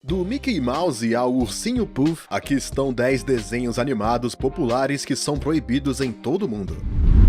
Do Mickey Mouse ao Ursinho Puff, aqui estão 10 desenhos animados populares que são proibidos em todo o mundo.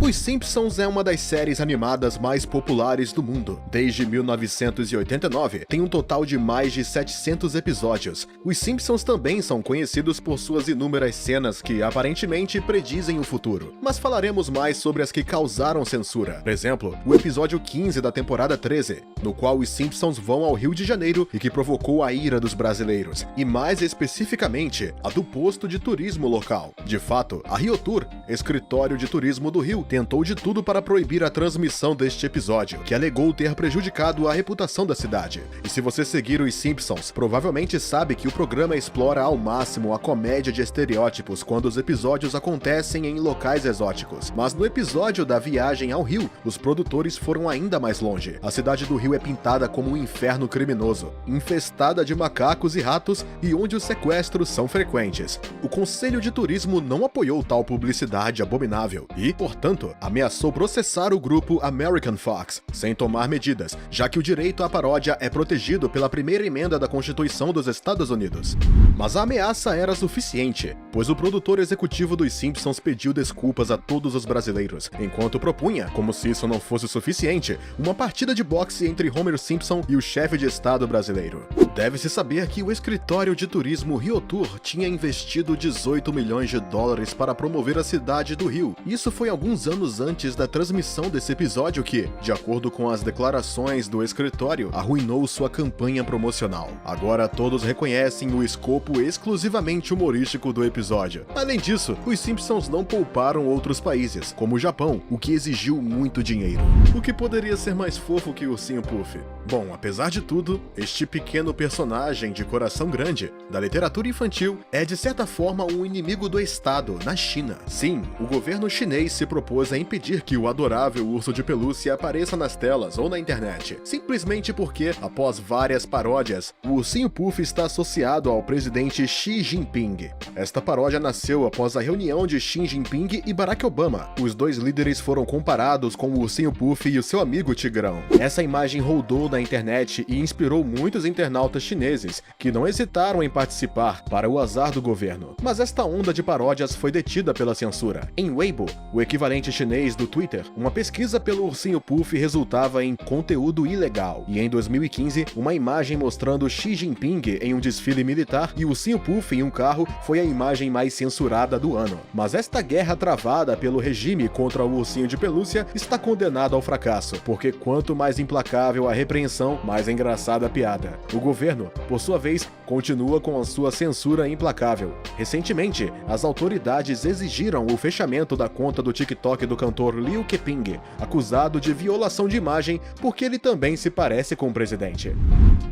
Os Simpsons é uma das séries animadas mais populares do mundo. Desde 1989, tem um total de mais de 700 episódios. Os Simpsons também são conhecidos por suas inúmeras cenas que aparentemente predizem o futuro. Mas falaremos mais sobre as que causaram censura. Por exemplo, o episódio 15 da temporada 13, no qual os Simpsons vão ao Rio de Janeiro e que provocou a ira dos brasileiros, e mais especificamente, a do posto de turismo local. De fato, a RioTour, escritório de turismo do Rio, tentou de tudo para proibir a transmissão deste episódio, que alegou ter prejudicado a reputação da cidade. E se você seguir os Simpsons, provavelmente sabe que o programa explora ao máximo a comédia de estereótipos quando os episódios acontecem em locais exóticos. Mas no episódio da viagem ao Rio, os produtores foram ainda mais longe. A cidade do Rio é pintada como um inferno criminoso, infestada de macacos e ratos e onde os sequestros são frequentes. O Conselho de Turismo não apoiou tal publicidade abominável e, portanto, ameaçou processar o grupo American Fox, sem tomar medidas, já que o direito à paródia é protegido pela primeira emenda da Constituição dos Estados Unidos. Mas a ameaça era suficiente, pois o produtor executivo dos Simpsons pediu desculpas a todos os brasileiros, enquanto propunha, como se isso não fosse suficiente, uma partida de boxe entre Homer Simpson e o chefe de Estado brasileiro. Deve-se saber que o escritório de turismo RioTour tinha investido 18 milhões de dólares para promover a cidade do Rio. Isso foi alguns anos antes da transmissão desse episódio que, de acordo com as declarações do escritório, arruinou sua campanha promocional. Agora todos reconhecem o escopo exclusivamente humorístico do episódio. Além disso, os Simpsons não pouparam outros países, como o Japão, o que exigiu muito dinheiro. O que poderia ser mais fofo que o Ursinho Puff? Bom, apesar de tudo, este pequeno personagem de coração grande da literatura infantil é de certa forma um inimigo do Estado na China. Sim, o governo chinês se propôs a impedir que o adorável urso de pelúcia apareça nas telas ou na internet, simplesmente porque, após várias paródias, o Ursinho Puff está associado ao presidente Xi Jinping. Esta paródia nasceu após a reunião de Xi Jinping e Barack Obama. Os dois líderes foram comparados com o Ursinho Puff e o seu amigo Tigrão. Essa imagem rodou na internet e inspirou muitos internautas chineses, que não hesitaram em participar, para o azar do governo. Mas esta onda de paródias foi detida pela censura. Em Weibo, o equivalente chinês do Twitter, uma pesquisa pelo Ursinho Puff resultava em conteúdo ilegal. E em 2015, uma imagem mostrando Xi Jinping em um desfile militar e o Ursinho Puff em um carro foi a imagem mais censurada do ano. Mas esta guerra travada pelo regime contra o ursinho de pelúcia está condenada ao fracasso, porque quanto mais implacável a repreensão, mais engraçada a piada. O governo, por sua vez, continua com a sua censura implacável. Recentemente, as autoridades exigiram o fechamento da conta do TikTok do cantor Liu Keping, acusado de violação de imagem porque ele também se parece com o presidente.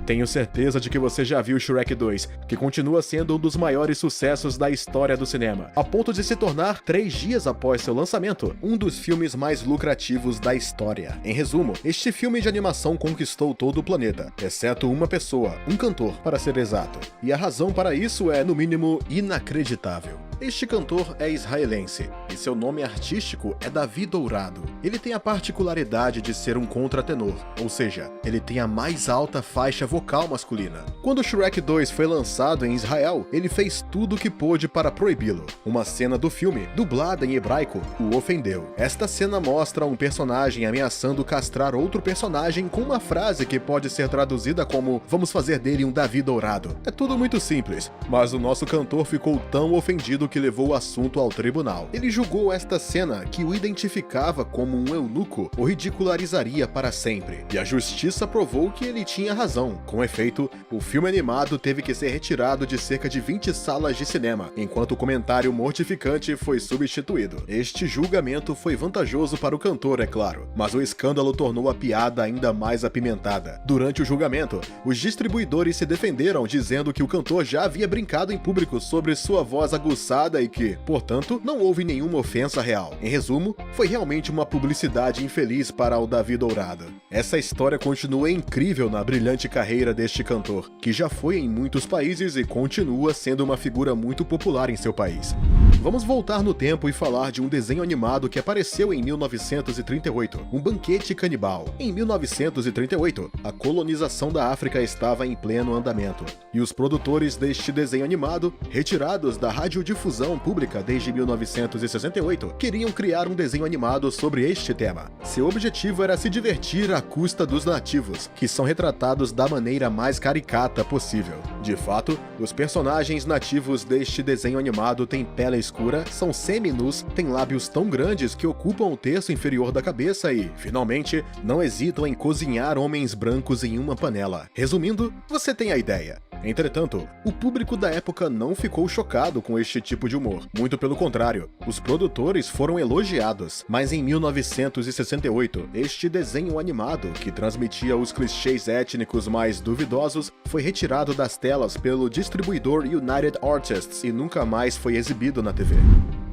Tenho certeza de que você já viu Shrek 2, que continua sendo um dos maiores sucessos da história do cinema, a ponto de se tornar, 3 dias após seu lançamento, um dos filmes mais lucrativos da história. Em resumo, este filme de animação conquistou todo o planeta, exceto uma pessoa, um cantor, para ser exato. E a razão para isso é, no mínimo, inacreditável. Este cantor é israelense, e seu nome artístico é Davi Dourado. Ele tem a particularidade de ser um contratenor, ou seja, ele tem a mais alta faixa vocal masculina. Quando Shrek 2 foi lançado em Israel, ele fez tudo o que pôde para proibi-lo. Uma cena do filme, dublada em hebraico, o ofendeu. Esta cena mostra um personagem ameaçando castrar outro personagem com uma frase que pode ser traduzida como "vamos fazer dele um Davi Dourado". É tudo muito simples, mas o nosso cantor ficou tão ofendido que levou o assunto ao tribunal. Ele julgou esta cena, que o identificava como um eunuco, o ridicularizaria para sempre. E a justiça provou que ele tinha razão. Com efeito, o filme animado teve que ser retirado de cerca de 20 salas de cinema, enquanto o comentário mortificante foi substituído. Este julgamento foi vantajoso para o cantor, é claro, mas o escândalo tornou a piada ainda mais apimentada. Durante o julgamento, os distribuidores se defenderam dizendo que o cantor já havia brincado em público sobre sua voz aguçada e que, portanto, não houve nenhuma ofensa real. Em resumo, foi realmente uma publicidade infeliz para o Davi Dourado. Essa história continua incrível na brilhante carreira deste cantor, que já foi em muitos países e continua sendo uma figura muito popular em seu país. Vamos voltar no tempo e falar de um desenho animado que apareceu em 1938, Um Banquete Canibal. Em 1938, a colonização da África estava em pleno andamento, e os produtores deste desenho animado, retirados da radiodifusão pública desde 1968, queriam criar um desenho animado sobre este tema. Seu objetivo era se divertir à custa dos nativos, que são retratados da maneira mais caricata possível. De fato, os personagens nativos deste desenho animado têm pele escura, são semi-nus, têm lábios tão grandes que ocupam o terço inferior da cabeça e, finalmente, não hesitam em cozinhar homens brancos em uma panela. Resumindo, você tem a ideia. Entretanto, o público da época não ficou chocado com este tipo de humor. Muito pelo contrário, os produtores foram elogiados. Mas em 1968, este desenho animado, que transmitia os clichês étnicos mais duvidosos, foi retirado das telas pelo distribuidor United Artists e nunca mais foi exibido na TV.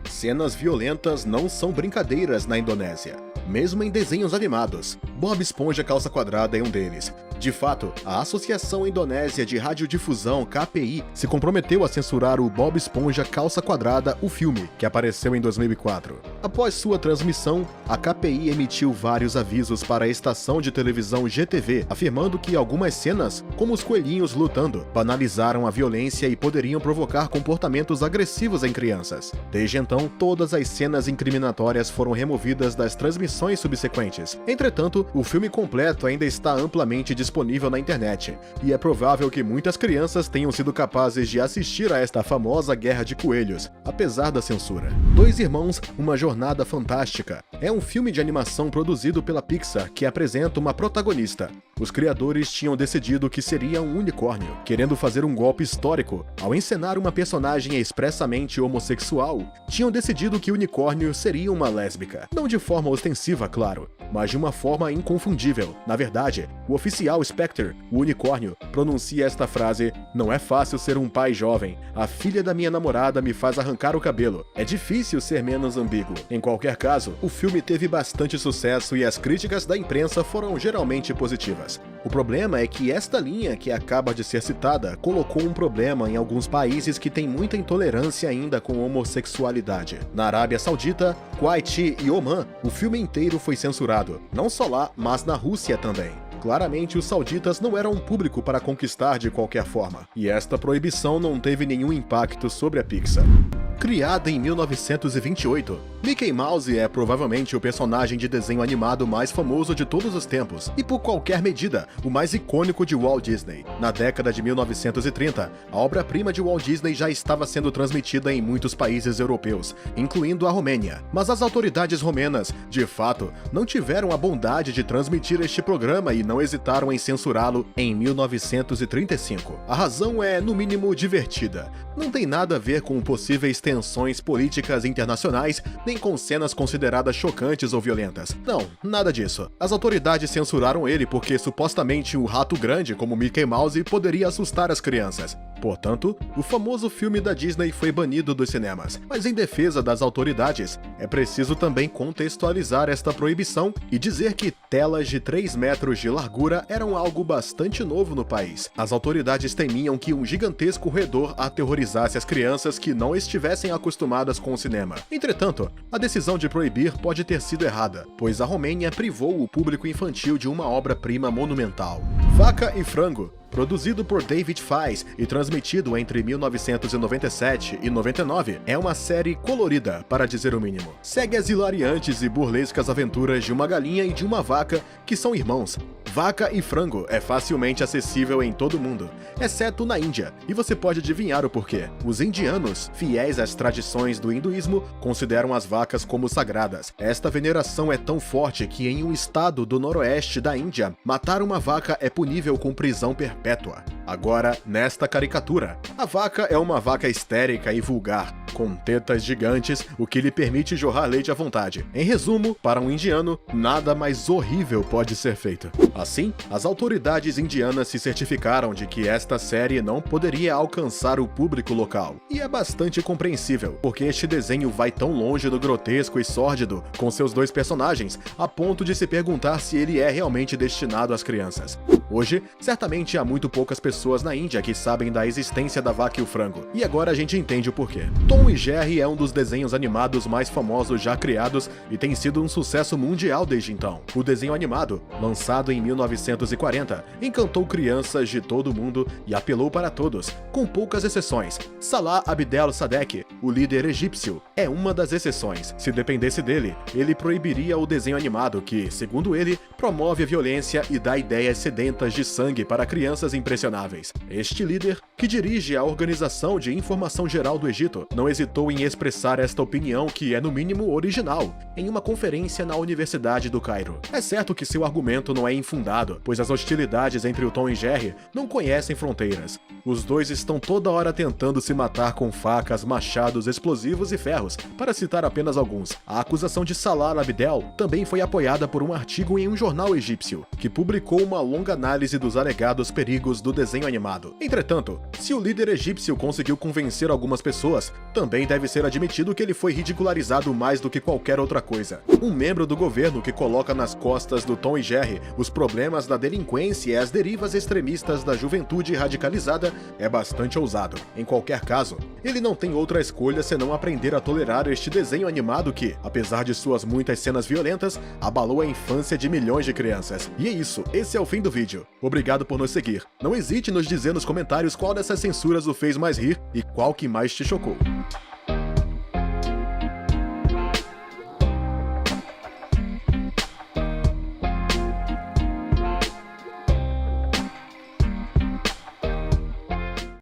Cenas violentas não são brincadeiras na Indonésia, mesmo em desenhos animados. Bob Esponja Calça Quadrada é um deles. De fato, a Associação Indonésia de Radiodifusão, KPI, se comprometeu a censurar o Bob Esponja Calça Quadrada, o filme, que apareceu em 2004. Após sua transmissão, a KPI emitiu vários avisos para a estação de televisão GTV, afirmando que algumas cenas, como os coelhinhos lutando, banalizaram a violência e poderiam provocar comportamentos agressivos em crianças. Desde então, todas as cenas incriminatórias foram removidas das transmissões subsequentes. Entretanto, o filme completo ainda está amplamente disponível na internet, e é provável que muitas crianças tenham sido capazes de assistir a esta famosa guerra de coelhos, apesar da censura. Dois Irmãos, Uma Jornada Fantástica é um filme de animação produzido pela Pixar que apresenta uma protagonista. Os criadores tinham decidido que seria um unicórnio, querendo fazer um golpe histórico. Ao encenar uma personagem expressamente homossexual, tinham decidido que o unicórnio seria uma lésbica. Não de forma ostensiva, claro, mas de uma forma inconfundível. Na verdade, o oficial Spectre, o unicórnio, pronuncia esta frase: "Não é fácil ser um pai jovem. A filha da minha namorada me faz arrancar o cabelo. É difícil ser menos ambíguo." Em qualquer caso, o filme teve bastante sucesso e as críticas da imprensa foram geralmente positivas. O problema é que esta linha que acaba de ser citada colocou um problema em alguns países que têm muita intolerância ainda com homossexualidade. Na Arábia Saudita, Kuwait e Omã, o filme inteiro foi censurado. Não só lá, mas na Rússia também. Claramente, os sauditas não eram um público para conquistar de qualquer forma, e esta proibição não teve nenhum impacto sobre a Pixar. Criada em 1928, Mickey Mouse é provavelmente o personagem de desenho animado mais famoso de todos os tempos, e por qualquer medida, o mais icônico de Walt Disney. Na década de 1930, a obra-prima de Walt Disney já estava sendo transmitida em muitos países europeus, incluindo a Romênia. Mas as autoridades romenas, de fato, não tiveram a bondade de transmitir este programa e não hesitaram em censurá-lo em 1935. A razão é, no mínimo, divertida. Não tem nada a ver com possíveis tensões políticas internacionais, nem com cenas consideradas chocantes ou violentas. Não, nada disso. As autoridades censuraram ele porque supostamente o rato grande, como Mickey Mouse, poderia assustar as crianças. Portanto, o famoso filme da Disney foi banido dos cinemas. Mas em defesa das autoridades, é preciso também contextualizar esta proibição e dizer que telas de 3 metros de largura eram algo bastante novo no país. As autoridades temiam que um gigantesco roedor aterrorizasse as crianças que não estivessem acostumadas com o cinema. Entretanto, a decisão de proibir pode ter sido errada, pois a Romênia privou o público infantil de uma obra-prima monumental. Vaca e Frango, produzido por David Feiss e transmitido entre 1997 e 99, é uma série colorida, para dizer o mínimo. Segue as hilariantes e burlescas aventuras de uma galinha e de uma vaca que são irmãos. Vaca e Frango é facilmente acessível em todo o mundo, exceto na Índia, e você pode adivinhar o porquê. Os indianos, fiéis às tradições do hinduísmo, consideram as vacas como sagradas. Esta veneração é tão forte que em um estado do noroeste da Índia, matar uma vaca é punível com prisão perpétua. Agora, nesta caricatura, a vaca é uma vaca histérica e vulgar, com tetas gigantes, o que lhe permite jorrar leite à vontade. Em resumo, para um indiano, nada mais horrível pode ser feito. Assim, as autoridades indianas se certificaram de que esta série não poderia alcançar o público local. E é bastante compreensível, porque este desenho vai tão longe do grotesco e sórdido com seus dois personagens, a ponto de se perguntar se ele é realmente destinado às crianças. Hoje, certamente há muito poucas pessoas na Índia que sabem da existência da da vaca e o frango. E agora a gente entende o porquê. Tom e Jerry é um dos desenhos animados mais famosos já criados e tem sido um sucesso mundial desde então. O desenho animado, lançado em 1940, encantou crianças de todo o mundo e apelou para todos, com poucas exceções. Salah Abdel Sadek, o líder egípcio, é uma das exceções. Se dependesse dele, ele proibiria o desenho animado que, segundo ele, promove a violência e dá ideias sedentas de sangue para crianças impressionáveis. Este líder, que dirige a Organização de Informação Geral do Egito, não hesitou em expressar esta opinião que é no mínimo original, em uma conferência na Universidade do Cairo. É certo que seu argumento não é infundado, pois as hostilidades entre o Tom e Jerry não conhecem fronteiras. Os dois estão toda hora tentando se matar com facas, machados, explosivos e ferros, para citar apenas alguns. A acusação de Salah Abdel também foi apoiada por um artigo em um jornal egípcio, que publicou uma longa análise dos alegados perigos do desenho animado. Entretanto, se o líder egípcio conseguiu convencer algumas pessoas, também deve ser admitido que ele foi ridicularizado mais do que qualquer outra coisa. Um membro do governo que coloca nas costas do Tom e Jerry os problemas da delinquência e as derivas extremistas da juventude radicalizada é bastante ousado. Em qualquer caso, ele não tem outra escolha senão aprender a tolerar este desenho animado que, apesar de suas muitas cenas violentas, abalou a infância de milhões de crianças. E é isso, esse é o fim do vídeo. Obrigado por nos seguir. Não hesite em nos dizer nos comentários qual dessas censuras o fez mais rir e qual que mais te chocou.